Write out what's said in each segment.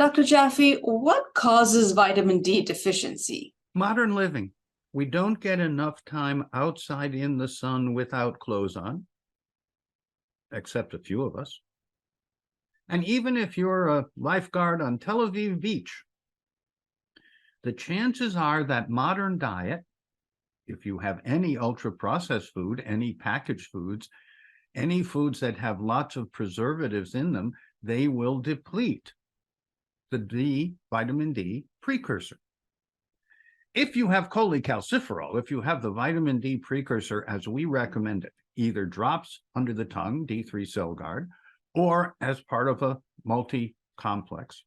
Dr. Jaffe, what causes vitamin D deficiency? Modern living. We don't get enough time outside in the sun without clothes on, except a few of us. And even if you're a lifeguard on Tel Aviv Beach, the chances are that modern diet, if you have any ultra-processed food, any packaged foods, any foods that have lots of preservatives in them, they will deplete the vitamin D precursor. If you have cholecalciferol, if you have the vitamin D precursor as we recommend it, either drops under the tongue, D3 Cell Guard, or as part of a multi-complex,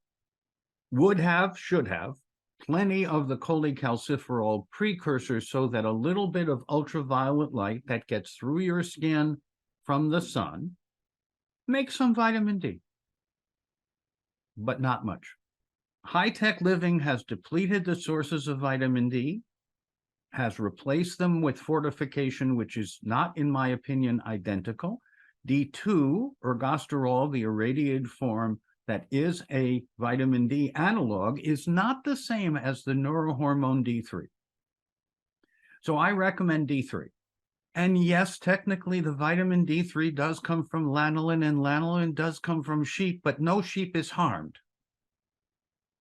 should have plenty of the cholecalciferol precursor so that a little bit of ultraviolet light that gets through your skin from the sun makes some vitamin D, but not much. High-tech living has depleted the sources of vitamin D, has replaced them with fortification, which is not, in my opinion, identical. D2, ergosterol, the irradiated form that is a vitamin D analog, is not the same as the neurohormone D3. So I recommend D3. And yes, technically, the vitamin D3 does come from lanolin, and lanolin does come from sheep, but no sheep is harmed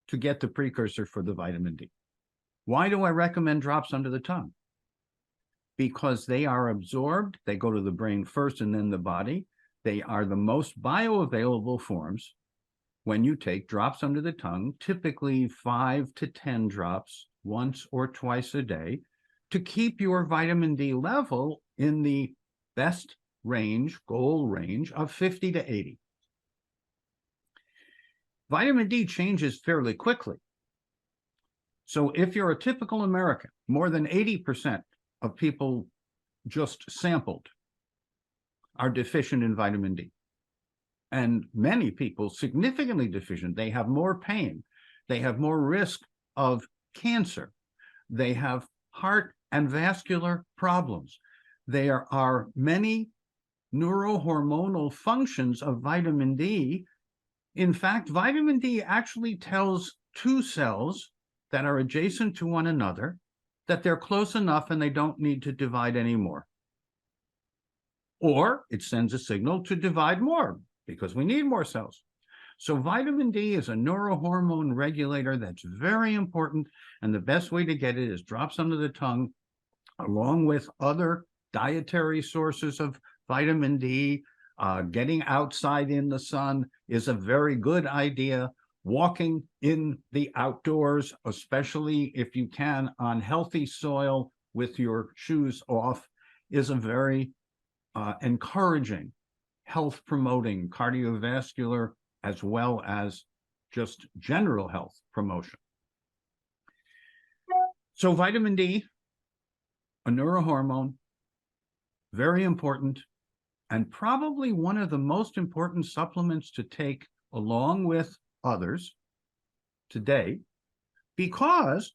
to get the precursor for the vitamin D. Why do I recommend drops under the tongue? Because they are absorbed, they go to the brain first and then the body. They are the most bioavailable forms when you take drops under the tongue, typically 5 to 10 drops once or twice a day, to keep your vitamin D level in the best range, goal range of 50 to 80. Vitamin D changes fairly quickly. So if you're a typical American, more than 80% of people just sampled are deficient in vitamin D. And many people significantly deficient. They have more pain. They have more risk of cancer. They have heart and vascular problems. There are many neurohormonal functions of vitamin D. In fact, vitamin D actually tells two cells that are adjacent to one another that they're close enough and they don't need to divide anymore. Or it sends a signal to divide more because we need more cells. So vitamin D is a neurohormone regulator that's very important, and the best way to get it is drops under the tongue, along with other dietary sources of vitamin D. Getting outside in the sun is a very good idea. Walking in the outdoors, especially if you can on healthy soil with your shoes off, is a very encouraging, health-promoting, cardiovascular, as well as just general health promotion. So vitamin D, a neurohormone, very important, and probably one of the most important supplements to take along with others today, because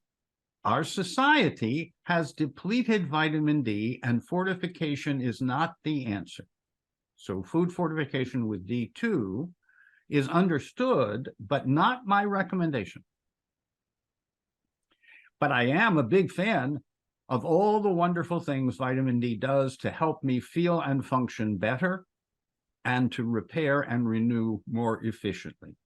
our society has depleted vitamin D and fortification is not the answer. So food fortification with D2 is understood, but not my recommendation. But I am a big fan of all the wonderful things vitamin D does to help me feel and function better and to repair and renew more efficiently.